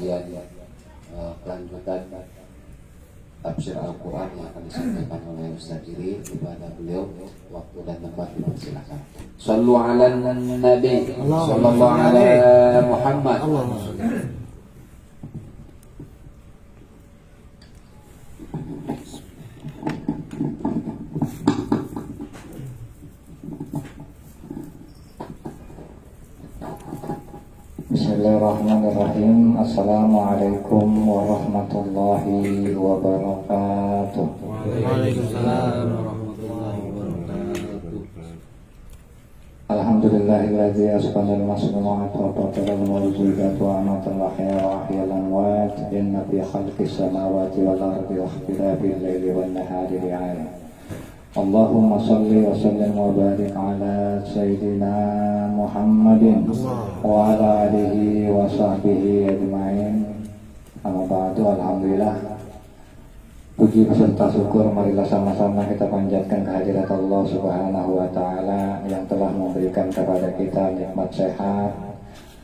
kajian kelanjutan tafsir Al-Quran yang akan disampaikan oleh Ustaz Iri. Kepada beliau waktu dan tempat dipersilakan. Sallu ala Nabi sallallahu ala Muhammad. Bismillahirrahmanirrahim. Assalamualaikum warahmatullahi wabarakatuh. Waalaikumsalam warahmatullahi wabarakatuh. Alhamdulillahilladzi asbanal masnu'at wa qatalal mawjudat wa amatal ahya wa ahyal amwat. Inna fi khalqis samawati wal ardi wa ikhtilafil laili wan nahari ayat. Allahumma salli wa sallim wa barik ala Sayyidina Muhammadin wa ala alihi wa sahbihi ajma'in. Amma ba'du. Alhamdulillah, puji beserta syukur marilah sama-sama kita panjatkan kehadirat Allah Subhanahu wa ta'ala yang telah memberikan kepada kita nikmat sehat,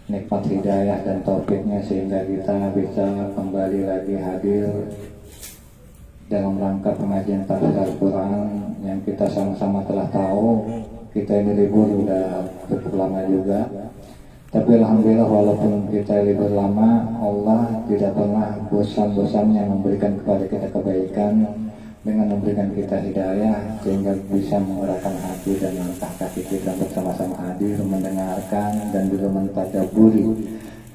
nikmat hidayah dan taufiknya sehingga kita bisa kembali lagi hadir dalam rangka pengajian tafsir Al-Quran yang kita sama-sama telah tahu. Kita ini libur sudah cukup lama juga, tapi alhamdulillah walaupun kita libur lama, Allah tidak pernah bosan-bosannya memberikan kepada kita kebaikan dengan memberikan kita hidayah sehingga bisa menggerakkan hati dan langkah kaki kita bersama-sama hadir mendengarkan dan juga mentadabburi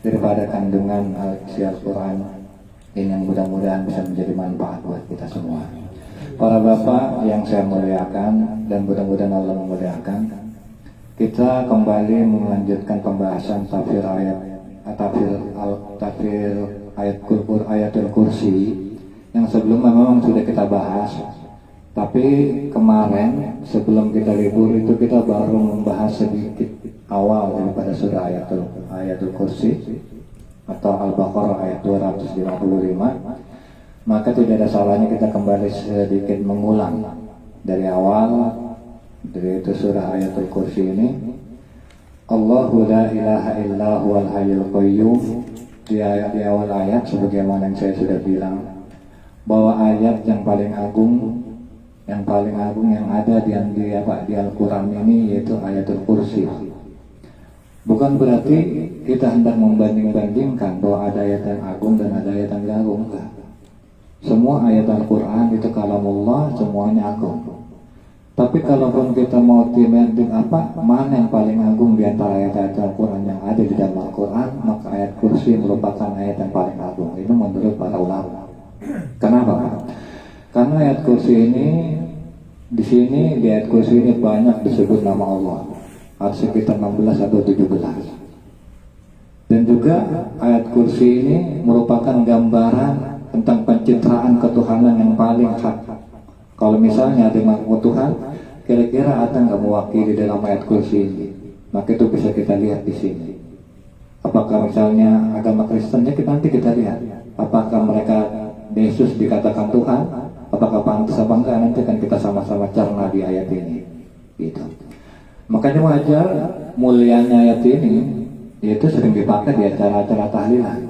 daripada kandungan isi Al-Quran ini yang mudah-mudahan bisa menjadi manfaat buat kita semua. Para bapak yang saya muliakan dan mudah-mudahan Allah memuliakan, kita kembali melanjutkan pembahasan tafsir ayatul kursi yang sebelumnya memang sudah kita bahas, tapi kemarin sebelum kita libur itu kita baru membahas sedikit awal daripada surah ayatul kursi atau Al-Baqarah ayat 255. Maka tidak ada salahnya kita kembali sedikit mengulang dari awal dari itu surah ayatul kursi ini. Allahu la ilaha illa huwal hayyul qayyum. Di awal ayat sebagaimana yang saya sudah bilang bahwa ayat yang paling agung yang ada di Al-Quran ini yaitu ayatul kursi. Bukan berarti kita hendak membanding-bandingkan bahwa ada ayat yang agung dan ada ayat yang agung. Enggak. Semua ayat Al-Quran itu kalamullah, semuanya agung. Tapi kalaupun kita mau dimanding mana yang paling agung di antara ayat-ayat Al-Quran yang ada di dalam Al-Quran, maka ayat kursi merupakan ayat yang paling agung. Itu menurut para ulama. Kenapa? Karena ayat kursi ini di ayat kursi ini banyak disebut nama Allah. Ada sekitar 16 atau 17. Dan juga ayat kursi ini merupakan gambaran tentang pencitraan ketuhanan yang paling hak. Kalau misalnya ada mengaku Tuhan, kira-kira ada nggak mewakili dalam ayat kursi ini? Maka itu bisa kita lihat di sini. Apakah misalnya agama Kristennya nanti kita lihat, apakah mereka Yesus dikatakan Tuhan? Apakah pantas apa enggak? Nanti kan kita sama-sama cerna di ayat ini. Gitu. Makanya wajar mulianya ayat ini yaitu sering dipakai di acara-acara tahlilan.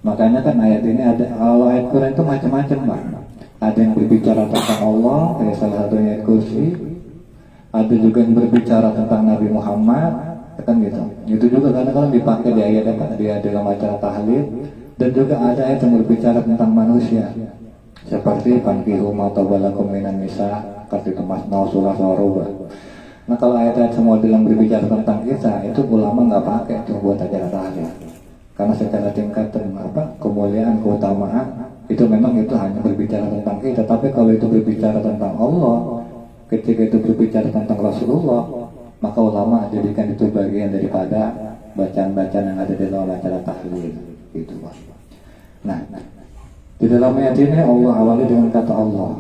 Makanya kan ayat ini ada, kalau ayat Quran itu macam-macam Pak. Ada yang berbicara tentang Allah, kayak salah satu ayat kursi. Ada juga yang berbicara tentang Nabi Muhammad, kan gitu. Itu juga kadang-kadang dipakai di ayat dalam acara tahlil. Dan juga ada ayat yang berbicara tentang manusia, seperti fankihu ma tabalakum minan nisa, seperti itu Masnau surah Ar-Rubah. Nah kalau ayat-ayat semua dalam berbicara tentang kita, itu ulama nggak pakai itu buat acara tahlil. Karena secara tingkatan kemuliaan, keutamaan, itu memang itu hanya berbicara tentang kita. Tapi kalau itu berbicara tentang Allah, ketika itu berbicara tentang Rasulullah, maka ulama jadikan itu bagian daripada bacaan-bacaan yang ada di dalam acara tahlil. Gitu Pak. Nah, di dalam ayat ini Allah awali dengan kata Allah.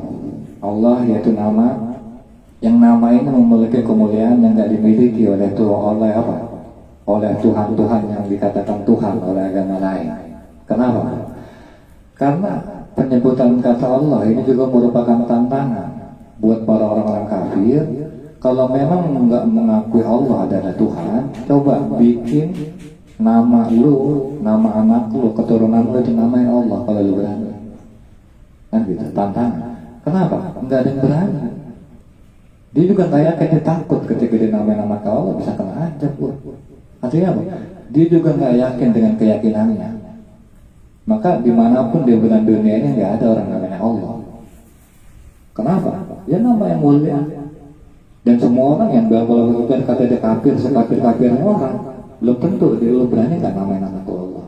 Allah yaitu nama, yang nama ini memiliki kemuliaan yang tidak dimiliki oleh Tuhan-Tuhan yang dikatakan Tuhan oleh agama lain. Kenapa? Karena penyebutan kata Allah ini juga merupakan tantangan buat para orang-orang kafir. Kalau memang nggak mengakui Allah adalah Tuhan, coba bikin nama lu, nama anak lu, keturunan lu itu namain Allah kalau lu berani. Kan gitu, tantangan. Kenapa? Enggak ada yang berani. Dia juga nggak yakin, dia takut ketika dia namain anak Allah bisa kena ajab. Artinya apa? Dia juga nggak yakin dengan keyakinannya. Maka dimanapun dia berada di dunia ini nggak ada orang namanya Allah. Kenapa? Ya nama yang mulia. Dan semua orang yang kalau kata dia kafir, sekafir-kafirnya orang, belum tentu dia lu berani nggak namain anak Allah.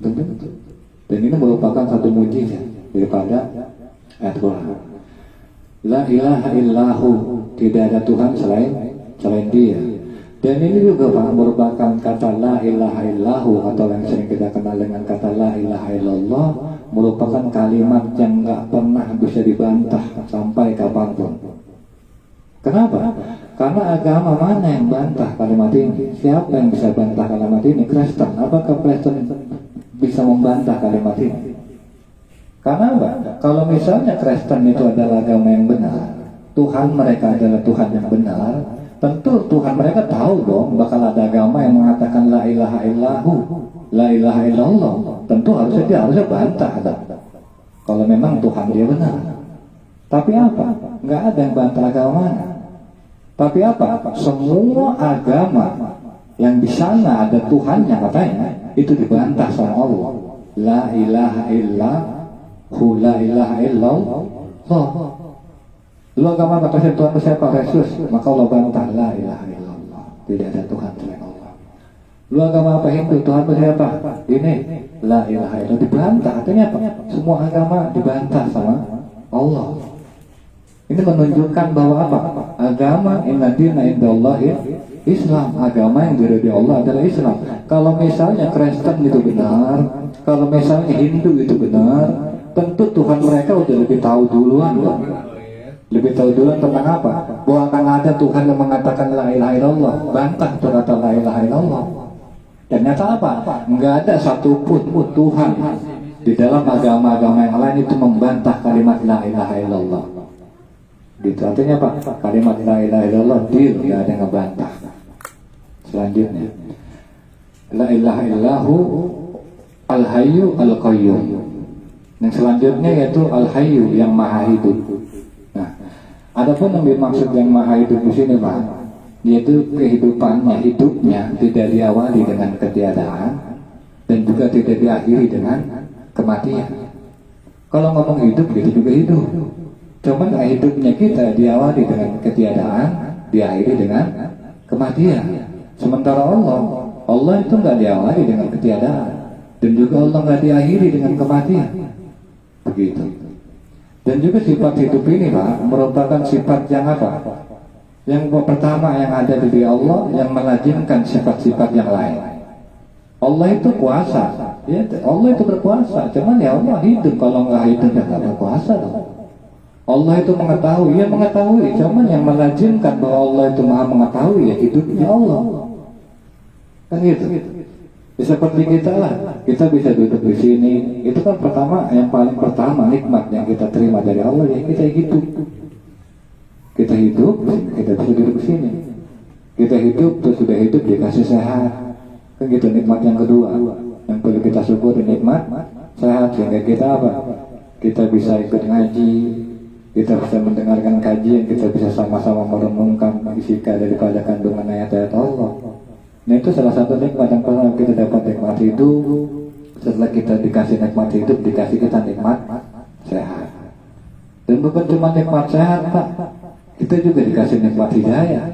Belum tentu. Dan ini merupakan satu mujizat daripada ayat Quran. La ilaha illahu, tidak ada Tuhan selain Dia. Dan ini juga Pak merupakan kata la ilaha illahu atau yang sering kita kenal dengan kata la ilaha illallah, merupakan kalimat yang nggak pernah bisa dibantah sampai kapanpun. Kenapa? Karena agama mana yang bantah kalimat ini? Siapa yang bisa bantah kalimat ini? Kristen. Apakah Kristen bisa membantah kalimat ini? Karena apa? Kalau misalnya Kristen itu adalah agama yang benar, Tuhan mereka adalah Tuhan yang benar, tentu Tuhan mereka tahu dong bakal ada agama yang mengatakan la ilaha illahu, la ilaha illallah. Tentu dia harusnya bantah dong. Kalau memang Tuhan dia benar. Tapi apa? Nggak ada yang bantah agama mana. Tapi apa? Semua agama yang di sana ada Tuhannya katanya itu dibantah sama Allah. La ilaha illahu, la ilaha illallah. Lu agama kata Tuhan siapa? Yesus. Maka Allah bantah la ilaha illallah. Tidak ada Tuhan selain Allah. Lu agama apa? Hindu. Tuhan siapa? Ini la ilaha illallah. Dibantah. Artinya apa? Semua agama dibantah sama Allah. Ini menunjukkan bahwa apa? Agama inna dina indallahi Islam. Agama yang berada di Allah adalah Islam. Kalau misalnya Kristen itu benar, kalau misalnya Hindu itu benar, tentu Tuhan mereka udah lebih tahu duluan loh. Lebih tahu duluan tentang apa? Bahwa akan ada Tuhan yang mengatakan la ilaha illallah. Bantah itu kata la ilaha illallah. Dan nyata apa? Enggak ada satupun Tuhan di dalam agama-agama yang lain itu membantah kalimat la ilaha illallah. Gitu. Artinya apa? Kalimat la ilaha illallah deal, nggak ada yang ngebantah. Selanjutnya, la ilaha illahu al-hayyu al-qayyum. Yang selanjutnya yaitu al-hayyu yang maha hidup. Nah, adapun yang dimaksud yang maha hidup di sini Pak, yaitu kehidupannya, hidupnya tidak diawali dengan ketiadaan dan juga tidak diakhiri dengan kematian. Kalau ngomong hidup, gitu juga hidup. Cuman hidupnya kita diawali dengan ketiadaan, diakhiri dengan kematian. Sementara Allah itu nggak diawali dengan ketiadaan dan juga Allah nggak diakhiri dengan kematian. Begitu. Dan juga sifat hidup ini Pak merupakan sifat yang apa? Yang pertama yang ada di diri Allah yang melazimkan sifat-sifat yang lain. Allah itu kuasa, ya, Allah itu berkuasa. Cuman ya Allah hidup, kalau nggak hidup ya nggak berkuasa dong. Allah itu mengetahui, ya mengetahui, cuman yang melazimkan bahwa Allah itu maha mengetahui ya hidupnya Allah. Kan gitu. Ya, seperti kita lah, kita bisa duduk di sini. Itu kan pertama, yang paling pertama nikmat yang kita terima dari Allah ya kita hidup. Kita hidup, kita bisa duduk di sini. Kita hidup, terus sudah hidup dikasih sehat. Kan gitu nikmat yang kedua. Yang perlu kita syukuri nikmat sehat sehingga kita apa? Kita bisa ikut ngaji. Kita bisa mendengarkan kajian, kita bisa sama-sama merenungkan isi daripada kandungan ayat-ayat Allah. Nah itu salah satu nikmat yang pernah kita dapat, nikmat hidup. Setelah kita dikasih nikmat hidup, dikasih kita nikmat sehat. Dan bukan cuma nikmat sehat Pak, kita juga dikasih nikmat hidayah.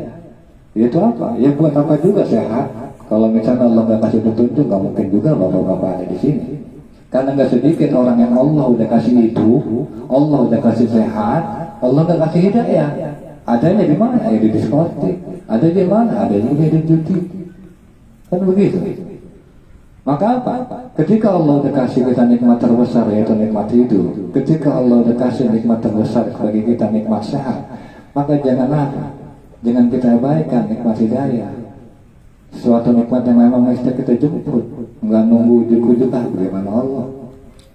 Itu apa? Ya buat apa juga sehat? Kalau misalnya Allah nggak kasih petunjuk, nggak mungkin juga bapak-bapak ada di sini. Karena nggak sedikit orang yang Allah udah kasih hidup, Allah udah kasih sehat, Allah nggak kasih hidayah. Adanya di mana? Ya di diskotik. Ada di mana? Ada juga di judi. Kan begitu. Maka apa? Ketika Allah udah kasih kita nikmat terbesar yaitu nikmat hidup, ketika Allah udah kasih nikmat terbesar bagi kita nikmat sehat, maka jangan apa? Jangan kita abaikan nikmat hidayah. Suatu nikmat yang memang mesti kita jemput, nggak nunggu ujuk-ujuk bagaimana Allah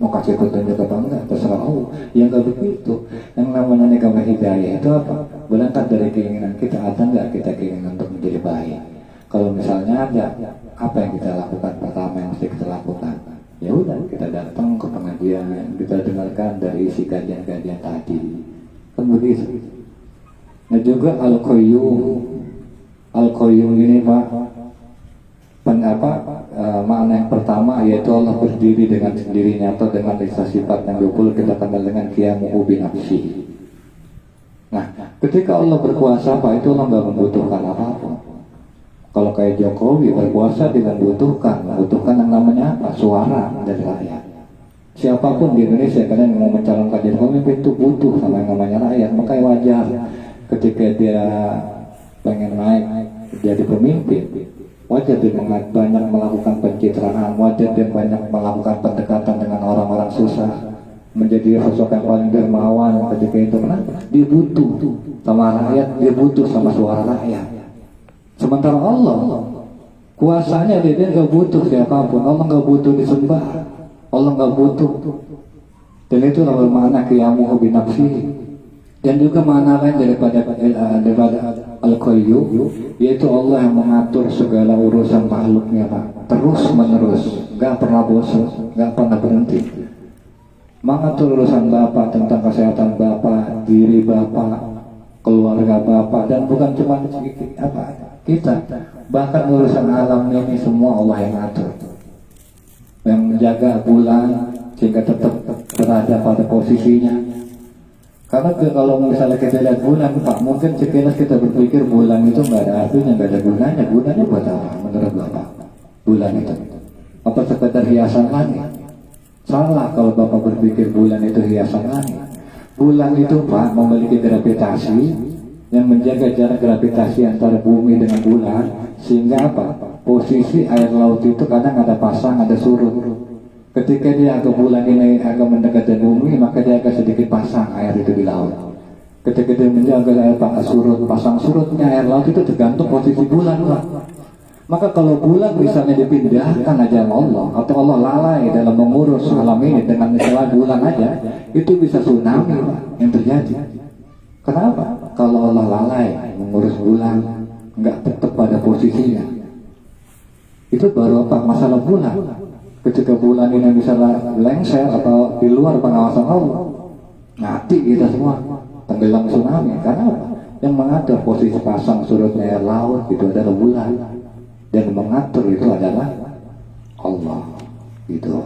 mau kasih petunjuk apa enggak, terserah Allah. Yang nggak begitu. Yang namanya nikmat hidayah itu apa? Berangkat dari keinginan kita, ada nggak kita keinginan untuk menjadi baik. Kalau misalnya ada, apa yang kita lakukan? Pertama yang mesti kita lakukan, ya udah kita datang ke pengajian, kita dengarkan dari isi kajian-kajian tadi, kan begitu. Nah juga al-qayyum ini Pak, makna yang pertama yaitu Allah berdiri dengan sendirinya atau dengan sifat yang dulu kita kenal dengan qiyamuhu bi nafsihi. Nah, ketika Allah berkuasa Pak, itu Allah nggak membutuhkan apapun. Kalau kayak Jokowi berkuasa tidak membutuhkan yang namanya apa? Suara dari rakyat. Siapapun di Indonesia kadang yang mau mencalonkan jadi pemimpin itu butuh sama yang namanya rakyat. Makanya wajar ketika dia pengen naik jadi pemimpin, wajar dia banyak melakukan pencitraan, wajar dia banyak melakukan pendekatan dengan orang-orang susah, menjadi sosok yang paling dermawan ketika itu. Kenapa? Dia butuh sama rakyat, dia butuh sama suara rakyat. Sementara Allah kuasanya dia nggak butuh siapapun, Allah nggak butuh disembah, Allah nggak butuh. Dan itu bermakna qiyamuhu bi nafsihi. Dan juga makna lain daripada al-qayyum, yaitu Allah yang mengatur segala urusan makhluknya Pak, terus menerus, nggak pernah bosan, nggak pernah berhenti. Mengatur urusan Bapak, tentang kesehatan Bapak, diri Bapak, keluarga Bapak, dan bukan cuma kita, bahkan urusan alam ini semua Allah yang atur, yang menjaga bulan sehingga tetap berada pada posisinya. Karena kalau misalnya kita lihat bulan Pak, mungkin sekilas kita berpikir bulan itu nggak ada artinya, nggak ada gunanya buat apa menurut Bapak bulan itu? Apa sekedar hiasan langit? Salah kalau Bapak berpikir bulan itu hiasan langit. Bulan itu Pak memiliki gravitasi yang menjaga jarak gravitasi antara bumi dengan bulan, sehingga apa? Posisi air laut itu kadang ada pasang, ada surut. Ketika dia agak bulan ini agak mendekati bumi, maka dia agak sedikit pasang air itu di laut. Ketika dia menjaga air pasang surutnya air laut itu tergantung posisi bulan Pak. Maka kalau bulan misalnya dipindahkan aja sama Allah, atau Allah lalai dalam mengurus alam ini dengan istilah bulan aja, itu bisa tsunami Pak yang terjadi. Kenapa? Kalau Allah lalai mengurus bulan, nggak tetap pada posisinya, itu baru apa? Masalah bulan. Ketika bulan ini bisa lengser atau di luar pengawasan Allah, mati kita semua, tenggelam tsunami. Karena apa? Yang mengatur posisi pasang surutnya air laut itu adalah bulan, dan mengatur itu adalah Allah itu.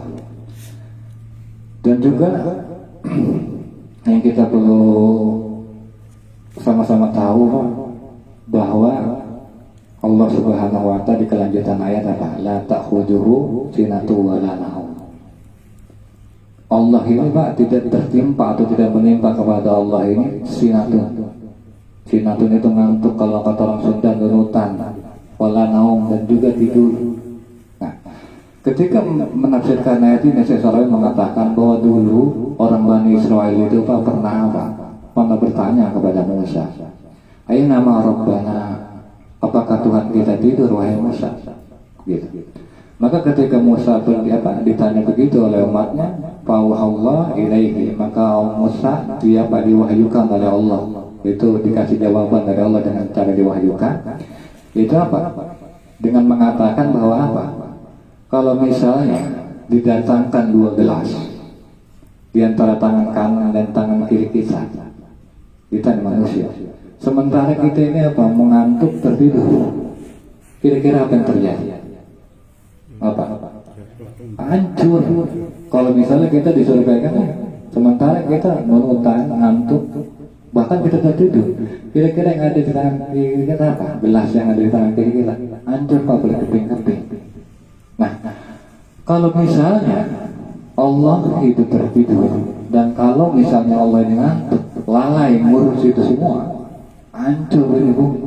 Dan juga yang kita perlu sama-sama tahu bahwa Allah Subhanahu wa ta'ala di kelanjutan ayat apa? La ta'khuduhu sinatu wa la naum. Allah ini Pak tidak tertimpa atau tidak menimpa kepada Allah ini sinatun. Sinatun itu ngantuk, kalau kata orang Sunda nurutan, wala naum, dan juga tidur. Nah, ketika menafsirkan ayat ini, Syekh Sarawi mengatakan bahwa dulu orang Bani Israel itu Pak pernah bertanya kepada Musa, "Aina ma rabbana?" Apakah Tuhan kita tidur wahai Musa? Gitu. Maka ketika Musa ditanya begitu oleh umatnya, Allah ilaihi, maka Musa dia diwahyukan oleh Allah. Itu dikasih jawaban dari Allah dengan cara diwahyukan. Itu apa? Dengan mengatakan bahwa apa? Kalau misalnya didatangkan 2 gelas di antara tangan kanan dan tangan kiri kita manusia. Sementara kita ini apa? Mengantuk, tertidur. Kira-kira apa yang terjadi? Apa? Hancur. Kalau misalnya kita disuruh pegang, sementara kita menutan, ngantuk, bahkan kita tertidur. Kira-kira yang ada di tangan kiri kita apa? Gelas yang ada di tangan kiri kita hancur Pak, berkeping-keping. Nah, kalau misalnya Allah itu tertidur, dan kalau misalnya Allah ini ngantuk, lalai ngurus itu semua, hancur ini bumi.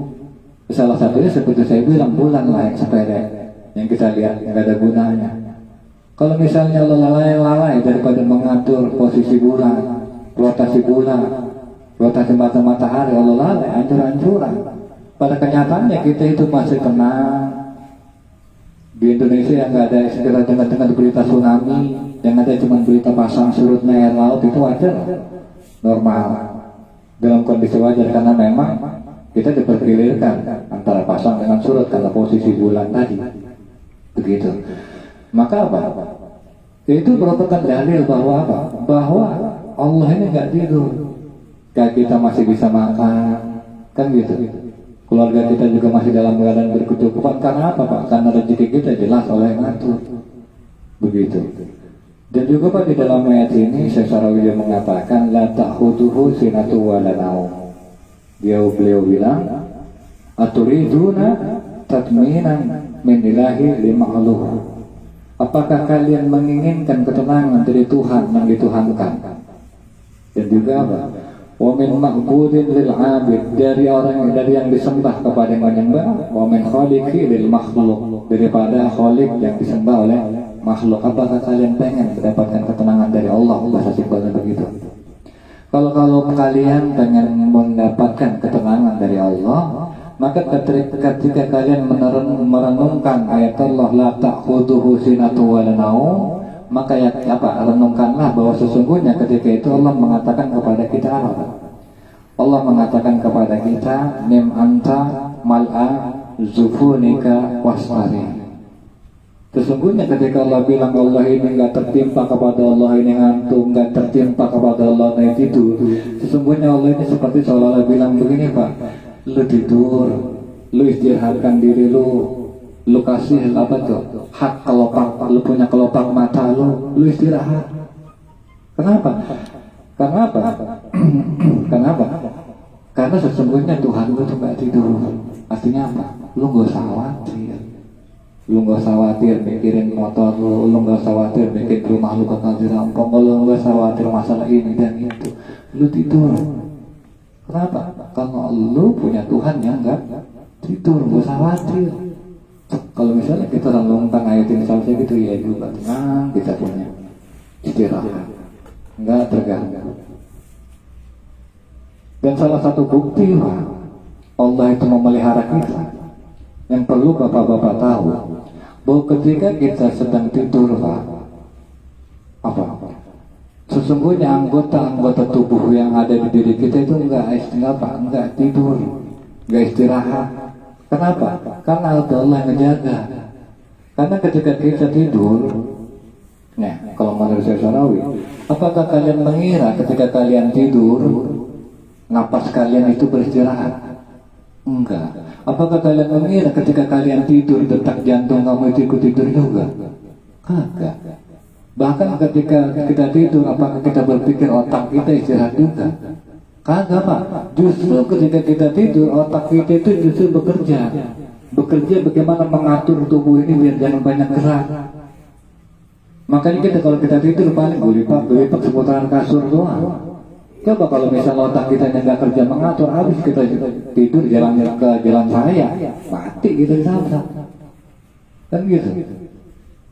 Salah satunya seperti saya bilang, bulan lah yang sepele, yang kita lihat nggak ada gunanya. Kalau misalnya Allah lalai daripada mengatur posisi bulan, rotasi matahari, Allah lalai, hancur-hancuran. Pada kenyataannya kita itu masih tenang. Di Indonesia yang nggak ada segera dengar berita tsunami, yang ada cuma berita pasang surutnya air laut, itu wajar, normal, dalam kondisi wajar, karena memang kita dipergilirkan antara pasang dengan surut karena posisi bulan tadi. Begitu. Maka apa? Itu merupakan dalil bahwa apa? Bahwa Allah ini nggak tidur. Kayak kita masih bisa makan, kan gitu. Keluarga kita juga masih dalam keadaan berkecukupan. Karena apa, Pak? Karena rezeki kita jelas oleh yang ngatur. Begitu. Dan juga Pak, di dalam ayat ini Syekh Sarawi mengatakan la ta'khuduhu sinatu wa la naum. Beliau bilang aturiduna tatminan min ilahi lima'luh. Apakah kalian menginginkan ketenangan dari Tuhan yang dituhankan? Dan juga apa? Wa min ma'budin lil 'abid, dari yang disembah kepada yang menyembah, wa min khaliqi lil makhluk, daripada khaliq yang disembah oleh makhluk. Apakah kalian pengen mendapatkan ketenangan dari Allah? Bahasa simpelnya begitu. Kalau kalian pengen mendapatkan ketenangan dari Allah, maka ketika kalian merenungkan ayat Allah la ta'khuduhu sinatu wa la naum, maka renungkanlah bahwa sesungguhnya ketika itu Allah mengatakan kepada kita apa? Allah mengatakan kepada kita nim anta mal'a zufunika wasari. Sesungguhnya ketika Allah bilang Allah ini enggak tertimpa kepada Allah ini ngantuk, enggak tertimpa kepada Allah ini tidur, sesungguhnya Allah ini seperti seolah-olah bilang begini, Pak, lu tidur, lu istirahatkan diri lu kasih apa tuh hak kelopak, lu punya kelopak mata lu istirahat. Kenapa? Karena apa? Kenapa? Karena sesungguhnya Tuhan lu tuh gak tidur. Artinya apa? Lu gak usah khawatir. Lu gak usah khawatir mikirin motor lu gak usah khawatir mikirin rumah lu bakal dirampok, lu gak usah khawatir masalah ini dan itu. Lu tidur. Kenapa? Karena lu punya Tuhan yang gak tidur, gak usah khawatir. Kalau misalnya kita renungkan ayat ini saja gitu, ya juga tenang, kita punya istirahat, nggak terganggu. Dan salah satu bukti Allah itu memelihara kita, yang perlu bapak-bapak tahu, bahwa ketika kita sedang tidur, sesungguhnya anggota-anggota tubuh yang ada di diri kita itu nggak tidur, nggak istirahat. Kenapa? Karena ada Allah yang menjaga. Karena ketika kita tidur, kalau menurut Syekh Sarawi, apakah kalian mengira ketika kalian tidur, napas kalian itu beristirahat? Enggak. Apakah kalian mengira ketika kalian tidur, detak jantung kamu itu ikut tidur juga? Kagak. Bahkan ketika kita tidur, apakah kita berpikir otak kita istirahat juga? Kagak, Pak. Justru ketika kita tidur, otak kita itu justru bekerja bagaimana mengatur tubuh ini biar jangan banyak gerak. Makanya kalau kita tidur paling gulipak seputaran kasur doang. Coba kalau misalnya otak kita nggak kerja mengatur, habis kita tidur jalan ke jalan raya, mati kita di sana. Kan gitu.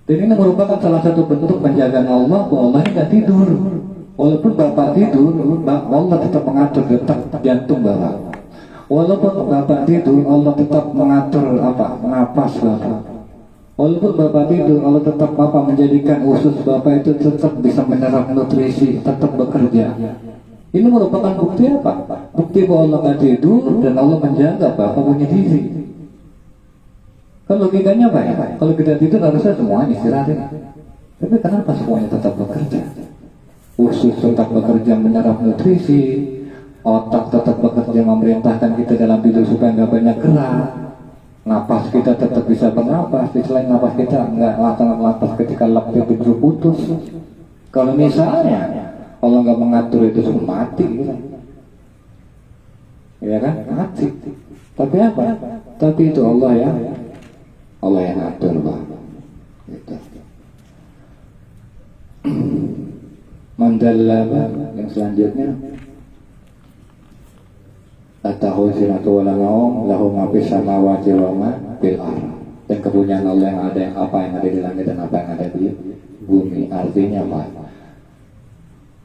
Dan ini merupakan salah satu bentuk penjagaan Allah bahwa Allah ini nggak tidur. Walaupun bapak tidur, Allah tetap mengatur detak jantung bapak. Walaupun bapak tidur, Allah tetap mengatur napas bapak. Walaupun bapak tidur, Allah tetap menjadikan usus bapak itu tetap bisa menyerap nutrisi, tetap bekerja. Ini merupakan bukti apa? Bukti bahwa Allah nggak tidur dan Allah menjaga bapak punya diri. Kan logikanya apa ya? Kalau kita tidur harusnya semuanya istirahat. Tapi kenapa semuanya tetap bekerja? Usus tetap bekerja menyerap nutrisi, otak tetap bekerja memerintahkan kita dalam tidur supaya nggak banyak gerak, napas kita tetap bisa bernapas, selain napas kita nggak napas ketika laptop itu putus. Kalau misalnya Allah nggak mengatur itu semua mati, ya kan? Mati. Tapi apa? Tapi itu Allah yang atur, Pak. Gitu. Mandalaba yang selanjutnya atahu sinatu wala naum lahu ma fis samawati wa ma fil ardh. Dan kepunyaan Allah yang ada apa yang ada di langit dan apa yang ada di bumi. Artinya Pak,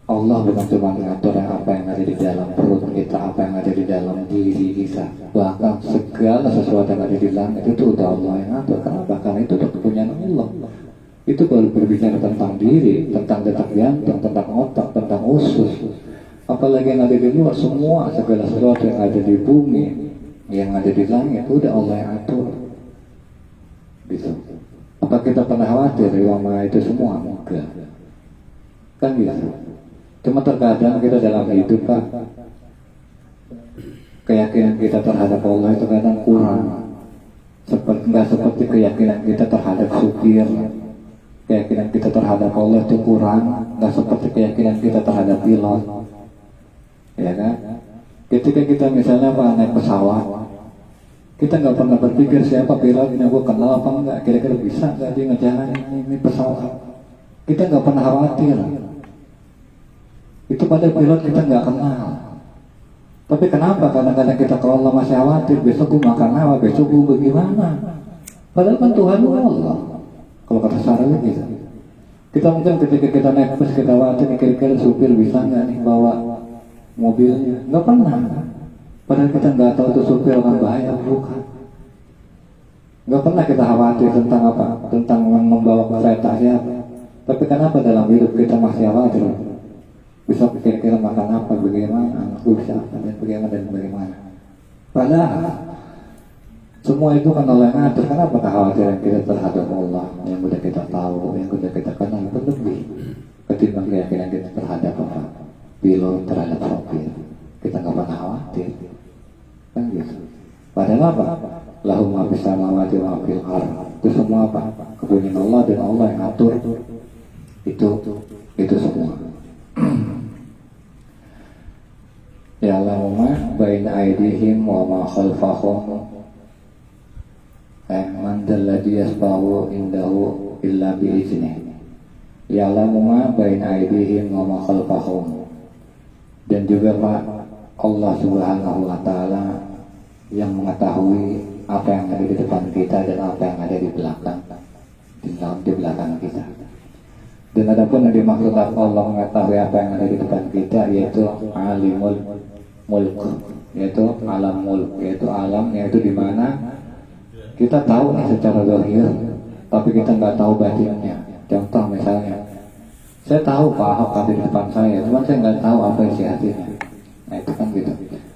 Allah bukan cuma mengatur apa yang ada di dalam perut kita, apa yang ada di dalam diri kita, bahkan segala sesuatu yang ada di langit itu udah Allah yang atur. Kenapa? Karena itu udah kepunyaan Allah. Itu baru berbicara tentang diri, tentang detak jantung, tentang otak, tentang usus. Apalagi yang ada di luar, semua segala sesuatu yang ada di bumi Yang ada di langit itu udah Allah yang atur. Gitu. Apa kita pernah khawatir Yang Maha itu semua? Enggak. Kan gitu. Cuma terkadang kita dalam hidup Pak, keyakinan kita terhadap Allah itu kadang kurang. Nggak seperti keyakinan kita terhadap supir. Keyakinan kita terhadap Allah itu kurang. Nggak seperti keyakinan kita terhadap pilot. Ya kan? Ketika kita misalnya Pak naik pesawat, kita nggak pernah berpikir siapa pilotnya, gue kenal apa enggak, kira-kira bisa nggak dia ngejalanin ini pesawat. Kita nggak pernah khawatir. Itu pada pilot kita nggak kenal. Tapi kenapa kadang-kadang kita kalau Allah masih khawatir, besok gue makan apa, besok gue bagaimana? Padahal kan Tuhan Allah. Kalau kata Sarah gitu. Kita mungkin ketika kita naik bus kita khawatir, kira-kira supir bisa nggak nih bawa mobilnya? Nggak pernah. Padahal kita nggak tahu itu supir orang bahaya bukan. Nggak pernah kita khawatir tentang apa? Tentang membawa kereta siapa. Tapi kenapa dalam hidup kita masih khawatir? Bisa kira-kira makan apa, bagaimana, anakku bisa apa, dan bagaimana. Padahal semua itu kan Allah yang ngatur. Kenapa kekhawatiran kita terhadap Allah yang udah kita tahu, yang udah kita kenal itu lebih ketimbang keyakinan kita terhadap apa? Pilot, terhadap sopir. Kita nggak pernah khawatir. Kan gitu. Padahal apa? Lahum ma fis samawati wa fil ardh. Itu semua apa? Kepunyaan Allah dan Allah yang atur. Itu semua. Ya'lamu ma baina aydihim wa ma khalfahum. Man dalladhi yasba'u indahu illa bi'iznihi. Ya'lamu ma baina aydihim wa ma khalfahum. Dan juga Pak, Allah Subhanahu wa Ta'ala yang mengetahui apa yang ada di depan kita dan apa yang ada di belakang, di belakang kita. Dan adapun yang dimaksud Allah mengetahui apa yang ada di depan kita, yaitu alimul mulk, yaitu alam mulk, yaitu alam, yaitu di mana kita tahu nih secara zahir, tapi kita nggak tahu batinnya. Contoh misalnya, saya tahu Pak Ahok ada di depan saya, cuma saya nggak tahu apa isi hatinya. Nah itu kan gitu.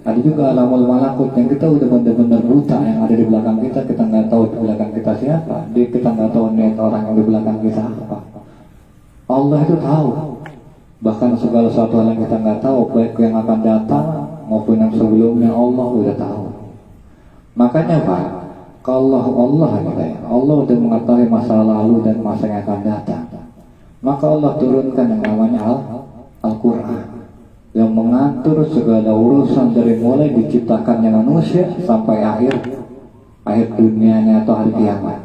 Ada juga alamul malakut yang kita udah benar-benar buta, yang ada di belakang kita nggak tahu di belakang kita siapa, kita nggak tahu niat orang yang di belakang kita apa. Allah itu tahu. Bahkan segala sesuatu yang kita nggak tahu, baik yang akan datang maupun yang sebelumnya, Allah udah tahu. Makanya Pak, kalau Allah udah mengetahui masa lalu dan masa yang akan datang, maka Allah turunkan yang namanya Al-Quran yang mengatur segala urusan dari mulai diciptakannya manusia sampai akhir dunianya atau hari kiamat.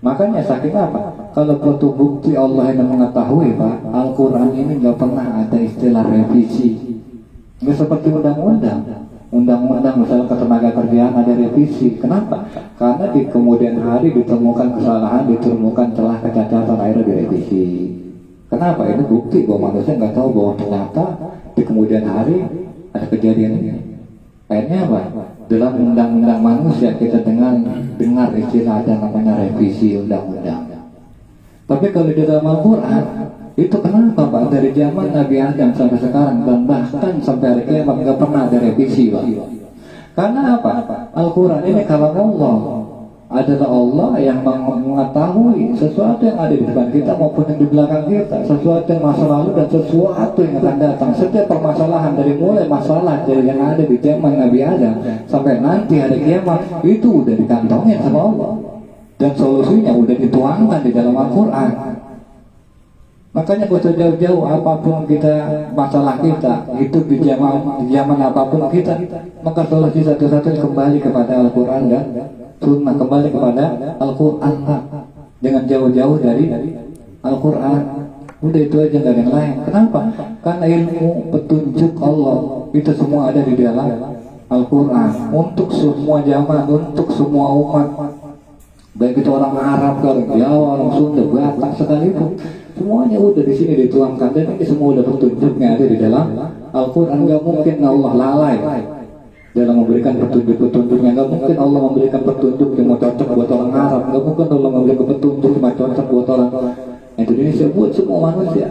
Makanya saking apa? Kalau butuh bukti Allah yang mengetahui Pak, Al-Quran ini nggak pernah ada istilah revisi. Nggak seperti undang-undang misalnya ketenaga kerjaan ada revisi. Kenapa? Karena di kemudian hari ditemukan kesalahan, ditemukan celah kecacatan, akhirnya direvisi. Kenapa? Ini bukti bahwa manusia nggak tahu bahwa ternyata di kemudian hari ada kejadian ini. Akhirnya apa? Dalam undang-undang manusia kita dengar istilah ada namanya revisi undang-undang. Tapi kalau di dalam Al-Quran itu kenapa Pak? Dari zaman Nabi Adam sampai sekarang dan bahkan sampai hari kiamat nggak pernah ada revisi Pak. Karena apa? Al-Quran ini kalau Allah adalah Allah yang mengetahui sesuatu yang ada di depan kita maupun yang di belakang kita, sesuatu yang masa lalu dan sesuatu yang akan datang. Setiap permasalahan dari mulai masalah dari yang ada di zaman Nabi Adam sampai nanti hari kiamat itu udah dikantongin sama Allah dan solusinya udah dituangkan di dalam Al-Quran. Makanya kalau jauh-jauh apapun kita masalah kita itu di zaman apapun kita, maka solusi satu-satunya kembali kepada Al-Quran dan Sunnah, kembali kepada Al-Quran Pak. Jangan jauh-jauh dari Al-Quran. Udah itu aja, nggak ada yang lain. Kenapa? Karena ilmu petunjuk Allah itu semua ada di dalam Al-Quran untuk semua zaman, untuk semua umat. Baik itu orang Arab, orang Jawa, orang Sunda, Batak sekalipun, semuanya udah di sini dituangkan dan ini semua udah petunjuknya ada di dalam Al-Quran. Gak mungkin Allah lalai dalam memberikan petunjuk-petunjuknya. Gak mungkin Allah memberikan petunjuk yang mau cocok buat orang Arab. Gak mungkin Allah memberikan petunjuk yang mau cocok buat orang Indonesia, buat semua manusia.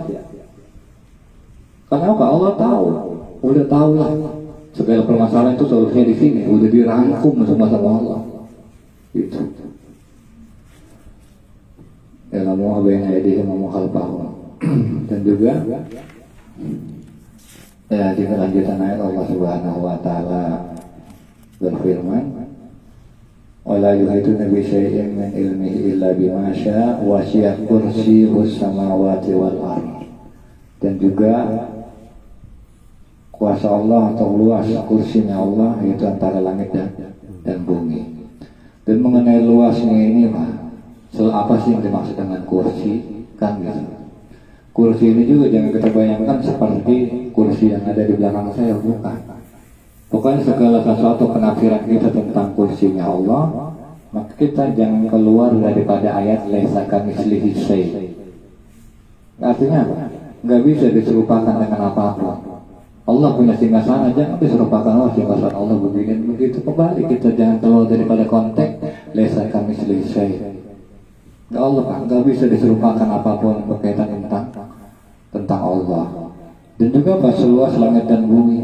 Karena apa? Allah tahu, udah tahu lah Segala permasalahan itu solusinya di sini, udah dirangkum semua sama Allah. Itu. Ya kamu abain ayat mau khalfahu. Dan juga ya di kelanjutan ayat Allah Subhanahu wa taala berfirman, wala yuhituna bi syai'in min ilmihi illa bima syaa wa syi'a kursiyyus samawati wal ardh. Dan juga kuasa Allah atau luas kursinya Allah itu antara langit dan bumi. Dan mengenai luasnya ini apa sih yang dimaksud dengan kursi? Kan gitu. Kursi ini juga jangan kita bayangkan seperti kursi yang ada di belakang saya, bukan. Pokoknya segala sesuatu penafsiran kita tentang kursinya Allah, maka kita jangan keluar daripada ayat laisa kamitslihi syai'. Artinya nggak bisa diserupakan dengan apa-apa. Allah punya singgasana, jangan diserupakan singgasana Allah begini begitu. Kembali kita jangan keluar daripada konteks laisa kamitslihi syai'. Allah nggak bisa diserupakan apapun berkaitan tentang Allah. Dan juga bahasa luas langit dan bumi.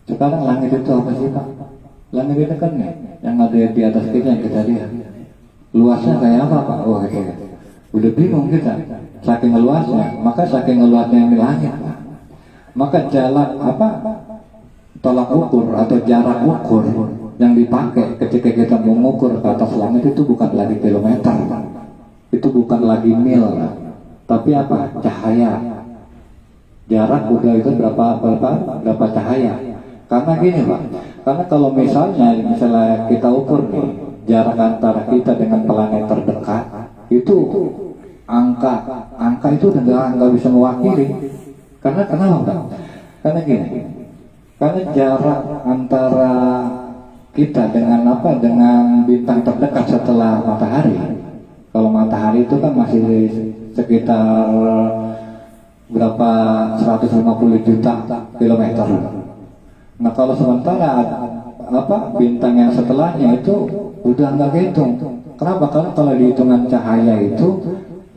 Sekarang langit itu apa sih Pak? Langit itu kan yang ada di atas kita yang kita lihat. Luasnya kayak apa Pak? Wah itu udah bingung kita. Saking luasnya, maka saking luasnya ini langit. Maka jalan tolak ukur atau jarak ukur yang dipakai ketika kita mengukur ke atas langit itu bukan lagi kilometer, itu bukan lagi mil, tapi apa? Cahaya. Jarak udah itu berapa cahaya? Karena gini Pak, karena kalau misalnya kita ukur nih jarak antara kita dengan planet terdekat itu angka itu udah nggak bisa mewakili. Karena kenapa? Karena gini, karena jarak antara kita dengan dengan bintang terdekat setelah matahari. Kalau matahari itu kan masih sekitar berapa 150 juta kilometer. Nah kalau sementara bintang yang setelahnya itu udah nggak kehitung. Kenapa? Karena kalau dihitungan cahaya itu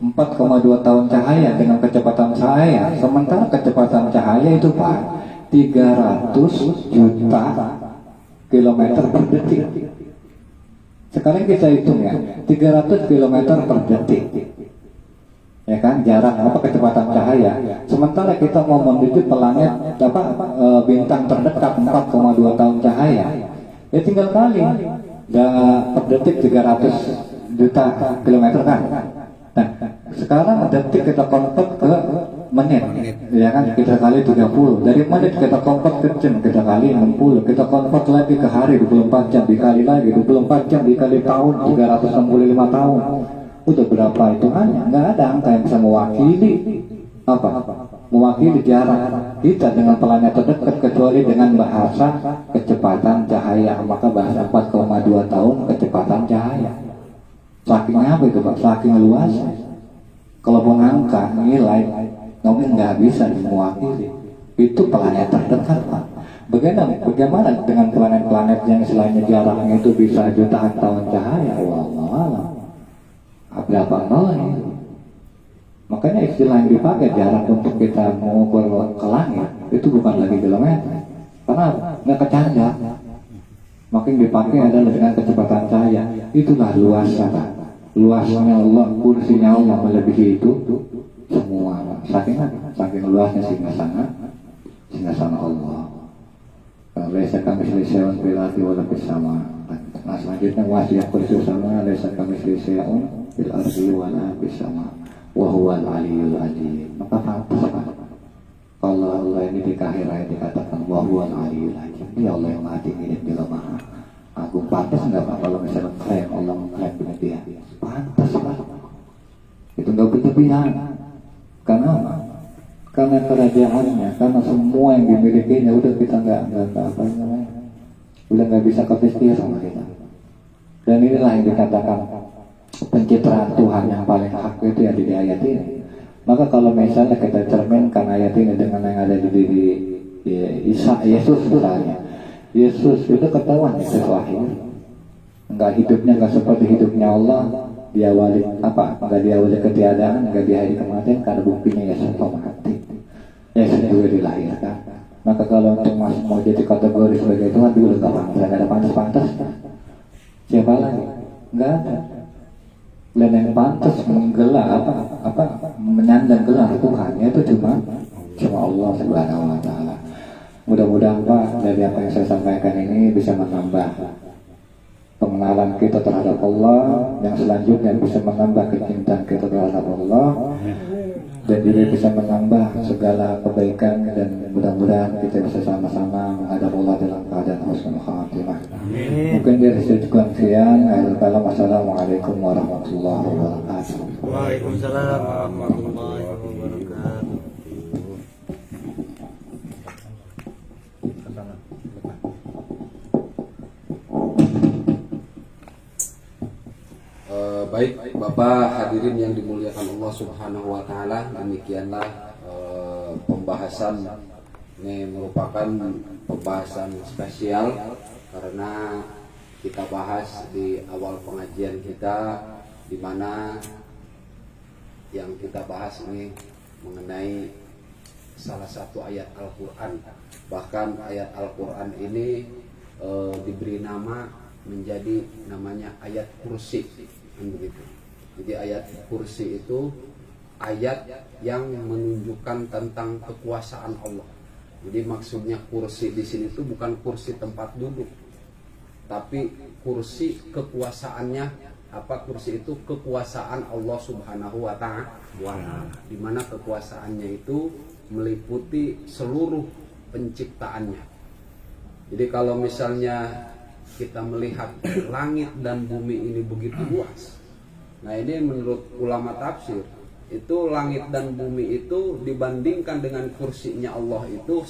4,2 tahun cahaya dengan kecepatan cahaya. Sementara kecepatan cahaya itu Pak 300 juta kilometer per detik. Sekarang kita hitung ya 300 kilometer per detik. Ya kan jarak kecepatan cahaya. Sementara kita mau menuju planet bintang terdekat 4,2 tahun cahaya. Ya tinggal kali per detik 300 juta kilometer kan. Nah, sekarang detik kita convert ke menit, ya kan? Kita kali 30. Dari menit kita convert ke jam, kita kali 60. Kita convert lagi ke hari 24 jam, dikali lagi 24 jam, dikali tahun 365 tahun. Udah berapa hitungannya? Nggak ada angka yang bisa mewakili mewakili jarak kita dengan planet terdekat kecuali dengan bahasa kecepatan cahaya. Maka bahasa 4,2 tahun kecepatan cahaya. Saking apa itu Pak? Saking luas. Kalau mengangkat nilai, mungkin nggak bisa mewakili. Itu planet terdekat Pak. Bagaimana dengan planet-planet yang selainnya jaraknya itu bisa jutaan tahun cahaya? Wallah, berapa nol ini? Makanya istilah yang dipakai jarak untuk kita mengukur ke langit itu bukan lagi kilometer. Karena nggak kecanda. Makin dipakai adalah dengan kecepatan cahaya. Itulah luasnya. Luasnya Allah, kursinya Allah melebihi itu semua. Saking luasnya singgasana Allah. Laisa kamitslihi syai'un fil ardi wa fis sama. Nah selanjutnya wasiat kursi sama laisa kamitslihi syai'un fil ardi wa fis sama. Wa huwal aliyyul azim. Maka pantas kalau Allah ini di akhirat dikatakan wa huwal aliyyul azim. Dia Allah yang maha tinggi dan juga maha agung. Pantas enggak Pak kalau misalnya klaim Allah mengklaim dengan dia? Pantas Pak. Itu enggak berlebihan. Karena kerajaannya, karena semua yang dimilikinya udah kita enggak udah nggak bisa kepistir sama kita. Dan inilah yang dikatakan pencitraan Tuhan yang paling hak itu yang di ayat ini. Maka kalau misalnya kita cerminkan ayat ini dengan yang ada di diri Yesus misalnya, Yesus itu ketahuan itu wahyu. Enggak hidupnya enggak seperti hidupnya Allah, diawali enggak diawali ketiadaan, enggak di hari kematian, karena buktinya Yesus mati. Yesus juga dilahirkan. Maka kalau untuk mau jadi kategori sebagai Tuhan dulu nggak ada pantas-pantas. Siapa lagi? Nggak ada. Dan yang pantas menggelar menyandang gelar Tuhan itu cuma Allah Subhanahu Wa Taala. Mudah-mudahan Pak dari apa yang saya sampaikan ini bisa menambah pengenalan kita terhadap Allah, yang selanjutnya bisa menambah kecintaan kita terhadap Allah, dan juga bisa menambah segala kebaikan, dan mudah-mudahan kita bisa sama-sama menghadap Allah dalam keadaan husnul khatimah. Mungkin dari situ sekian. Akhir kalam, wassalamualaikum warahmatullahi wabarakatuh. Waalaikumsalam warahmatullahi wabarakatuh. Baik Bapak hadirin yang dimuliakan Allah Subhanahu wa taala, demikianlah pembahasan ini merupakan pembahasan spesial karena kita bahas di awal pengajian kita, di mana yang kita bahas ini mengenai salah satu ayat Al-Quran. Bahkan ayat Al-Quran ini diberi nama menjadi namanya ayat kursi, kan begitu. Jadi ayat kursi itu ayat yang menunjukkan tentang kekuasaan Allah. Jadi maksudnya kursi di sini itu bukan kursi tempat duduk, tapi kursi kekuasaannya. Apa kursi itu? Kekuasaan Allah Subhanahu wa Ta'ala, di mana kekuasaannya itu meliputi seluruh penciptaannya. Jadi kalau misalnya kita melihat langit dan bumi ini begitu luas, nah ini menurut ulama tafsir itu langit dan bumi itu dibandingkan dengan kursinya Allah itu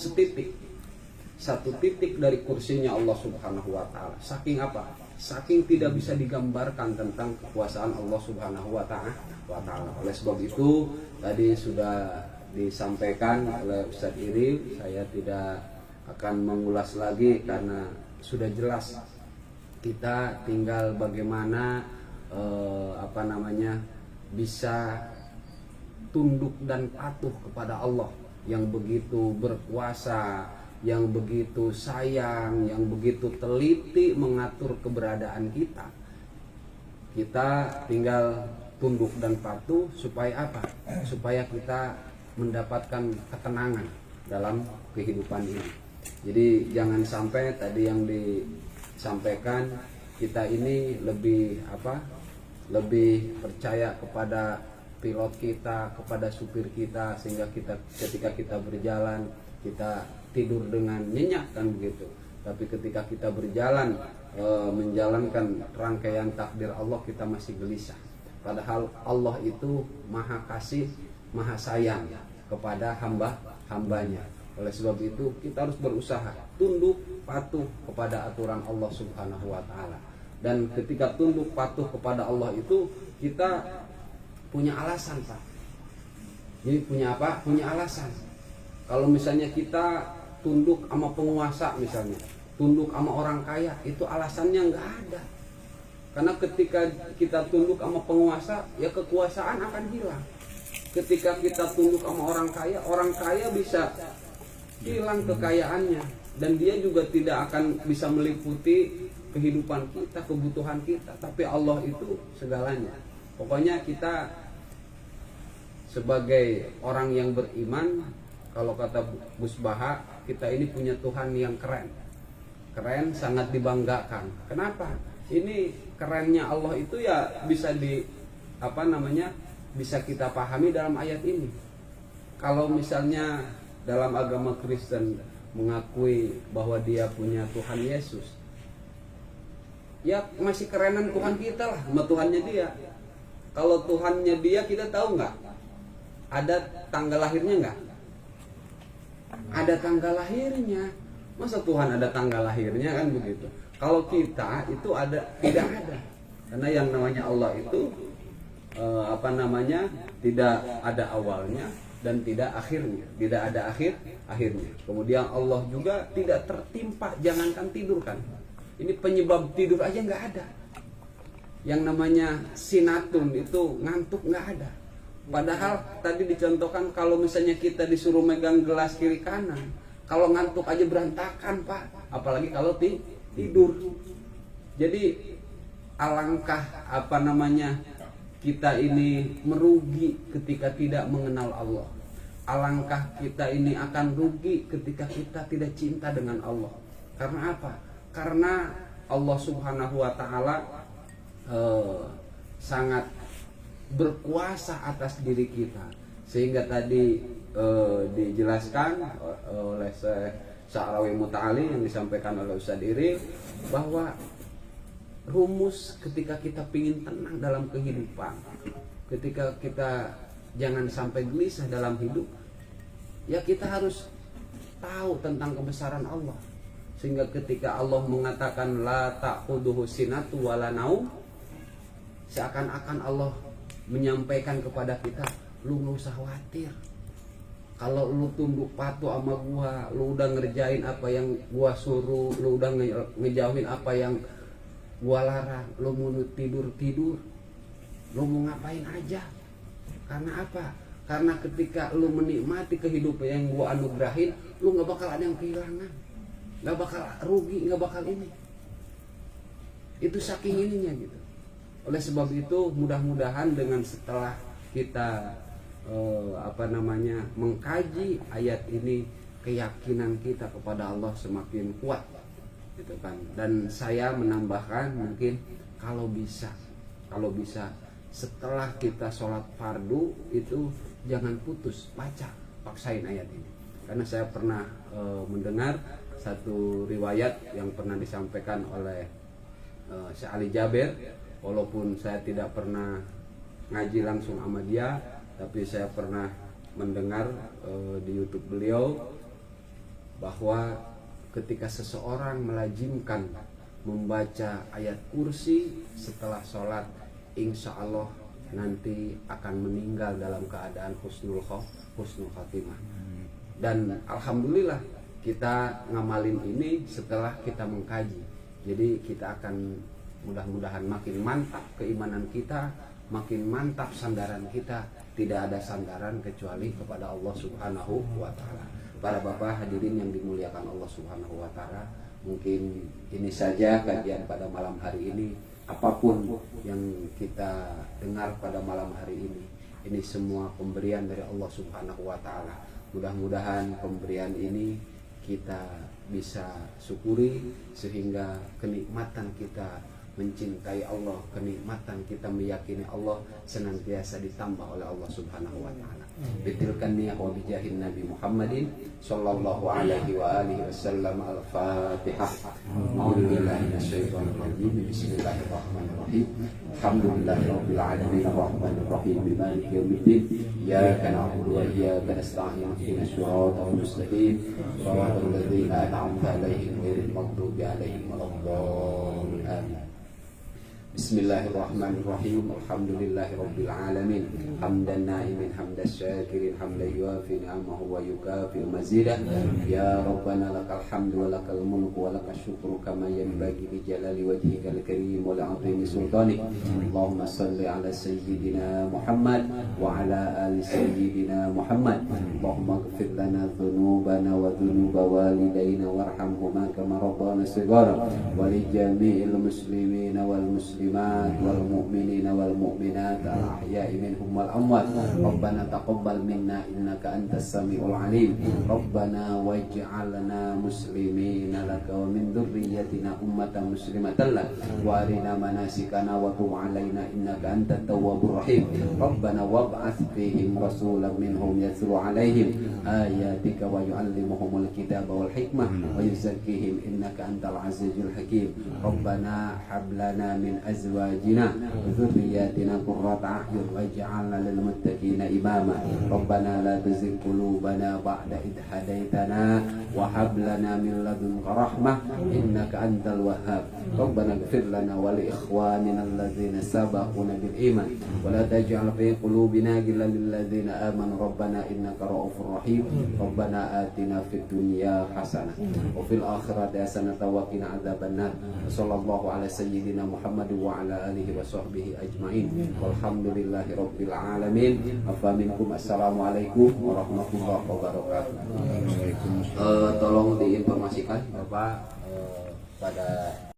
satu titik dari kursinya Allah Subhanahu wa Ta'ala. Saking apa? Saking tidak bisa digambarkan tentang kekuasaan Allah Subhanahu wa Ta'ala. Oleh sebab itu tadi sudah disampaikan oleh Ustadz Iri, saya tidak akan mengulas lagi karena sudah jelas. Kita tinggal bagaimana bisa tunduk dan patuh kepada Allah yang begitu berkuasa, yang begitu sayang, yang begitu teliti mengatur keberadaan kita. Kita tinggal tunduk dan patuh supaya apa? Supaya kita mendapatkan ketenangan dalam kehidupan ini. Jadi jangan sampai tadi yang disampaikan, kita ini lebih percaya kepada pilot kita, kepada supir kita, sehingga kita ketika kita berjalan kita tidur dengan nyenyak, kan begitu. Tapi ketika kita berjalan menjalankan rangkaian takdir Allah, kita masih gelisah. Padahal Allah itu maha kasih, maha sayang kepada hambanya. Oleh sebab itu kita harus berusaha tunduk patuh kepada aturan Allah Subhanahu wa Ta'ala. Dan ketika tunduk patuh kepada Allah itu kita punya alasan, Pak. Jadi punya apa? Punya alasan. Kalau misalnya kita tunduk sama penguasa, misalnya tunduk sama orang kaya, itu alasannya nggak ada. Karena ketika kita tunduk sama penguasa, ya kekuasaan akan hilang. Ketika kita tunduk sama orang kaya bisa hilang kekayaannya, dan dia juga tidak akan bisa meliputi kehidupan kita, kebutuhan kita. Tapi Allah itu segalanya. Pokoknya kita sebagai orang yang beriman, kalau kata Gus Baha, kita ini punya Tuhan yang keren, sangat dibanggakan. Kenapa? Ini kerennya Allah itu ya bisa bisa kita pahami dalam ayat ini. Kalau misalnya dalam agama Kristen mengakui bahwa dia punya Tuhan Yesus, ya masih kerenan Tuhan kita lah sama Tuhannya dia. Kalau Tuhannya dia, kita tahu nggak? Ada tanggal lahirnya nggak? Ada tanggal lahirnya. Masa Tuhan ada tanggal lahirnya, kan begitu? Kalau kita itu tidak ada. Karena yang namanya Allah itu tidak ada awalnya dan tidak akhirnya, tidak ada akhirnya. Kemudian Allah juga tidak tertimpa, jangankan tidur, kan. Ini penyebab tidur aja nggak ada. Yang namanya sinatun itu ngantuk nggak ada. Padahal tadi dicontohkan kalau misalnya kita disuruh megang gelas kiri kanan, Kalau ngantuk aja berantakan Pak, apalagi kalau tidur. Jadi alangkah kita ini merugi ketika tidak mengenal Allah. Alangkah kita ini akan rugi ketika kita tidak cinta dengan Allah. Karena apa? Karena Allah Subhanahu wa Ta'ala sangat berkuasa atas diri kita, sehingga tadi dijelaskan oleh Syekh Sa'rawi Muta'ali yang disampaikan oleh Ustaz Iril, bahwa rumus ketika kita ingin tenang dalam kehidupan, ketika kita jangan sampai gelisah dalam hidup, ya kita harus tahu tentang kebesaran Allah. Sehingga ketika Allah mengatakan la ta'khuduhu sinatu wala naum, seakan-akan Allah menyampaikan kepada kita, lu gak usah khawatir. Kalau lu tunduk patuh sama gua, lu udah ngerjain apa yang gua suruh, lu udah ngejauhin apa yang gua larang, lu mau tidur, lu mau ngapain aja. Karena apa? Karena ketika lu menikmati kehidupan yang gua anugerahin, lu gak bakal ada yang kehilangan, gak bakal rugi, gak bakal ini. Itu saking ininya gitu. Oleh sebab itu mudah-mudahan dengan setelah kita mengkaji ayat ini, keyakinan kita kepada Allah semakin kuat gitu kan. Dan saya menambahkan, mungkin kalau bisa setelah kita sholat fardu itu jangan putus baca, paksain ayat ini. Karena saya pernah mendengar satu riwayat yang pernah disampaikan oleh Syekh Ali Jaber, walaupun saya tidak pernah ngaji langsung sama dia, tapi saya pernah mendengar di YouTube beliau bahwa ketika seseorang melazimkan membaca ayat kursi setelah sholat, insya Allah nanti akan meninggal dalam keadaan husnul khatimah. Dan alhamdulillah kita ngamalin ini setelah kita mengkaji. Jadi kita akan mudah-mudahan makin mantap keimanan kita, makin mantap sandaran kita. Tidak ada sandaran kecuali kepada Allah Subhanahu wa Ta'ala. Para bapak hadirin yang dimuliakan Allah Subhanahu wa Ta'ala, mungkin ini saja kajian pada malam hari ini. Apapun yang kita dengar pada malam hari ini semua pemberian dari Allah Subhanahu wa Ta'ala. Mudah-mudahan pemberian ini kita bisa syukuri, sehingga kenikmatan kita mencintai Allah, kenikmatan kita meyakini Allah senantiasa ditambah oleh Allah Subhanahu wa Ta'ala. Bitilkan niyah wa bijahin Nabi Muhammadin sallallahu alaihi wa alihi wasallam. Al-Fatihah. A'udzubillahi minasyaitonir rajim. Bismillahirrahmanirrahim. Alhamdulillahirabbil alamin arrahmanir rahim maliki yaumiddin. Iyyaka na'budu wa iyyaka nasta'in. Ihdinas siratal mustaqim. Shiratal ladzina an'amta 'alaihim ghairil maghdubi 'alaihim waladdallin. Amin. Bismillahirrahmanirrahim. Alhamdulillahirabbil alamin. Hamdan na'imin hamdas syakirin hamdan yuafi ni'amahu wa yukafi mazidah. Ya Rabbana lakal hamdu wa lakal mulku wa lakal syukru kama yanbaghi li jalali wajhikal karim wa li'azimi sultanik. Allahumma salli ala sayyidina Muhammad wa ala ali sayyidina Muhammad. Allahumma ighfir lana dhunubana wa dhunuba walidayna warhamhuma kama rabbana shighara wa li jami'il muslimina wal muslimin والمؤمنين والمؤمنات الأحياء منهم والأموات. ربنا تقبل منا إنك أنت السميع العليم. ربنا واجعلنا مسلمين لك ومن ذريتنا أمة مسلمة لك وأرنا مناسكنا وتب علينا إنك أنت التواب الرحيم. ربنا وابعث فيهم رسولا منهم يتلو عليهم آياتك ويعلمهم الكتاب والحكمة ويزكيهم إنك أنت العزيز الحكيم. ربنا هب لنا من أزواجنا وذرياتنا قرة أعين واجعلنا للمتقين إماما. ربنا لا تزغ قلوبنا بعد إذ هديتنا وهب لنا من لدنك رحمة إنك أنت الوهاب. ربنا اغفر لنا ولإخواننا الذين سبقونا بالإيمان ولا تجعل في قلوبنا غلا للذين آمنوا ربنا إنك رؤوف رحيم. ربنا آتنا في الدنيا حسنة وفي الآخرة حسنة وقنا عذاب النار. صلى الله على سيدنا محمد wa ala alihi wa sahbihi ajmain. Walhamdulillahi rabbil alamin. Afa minkum, assalamualaikum warahmatullahi wabarakatuh. Tolong diinformasikan Bapak pada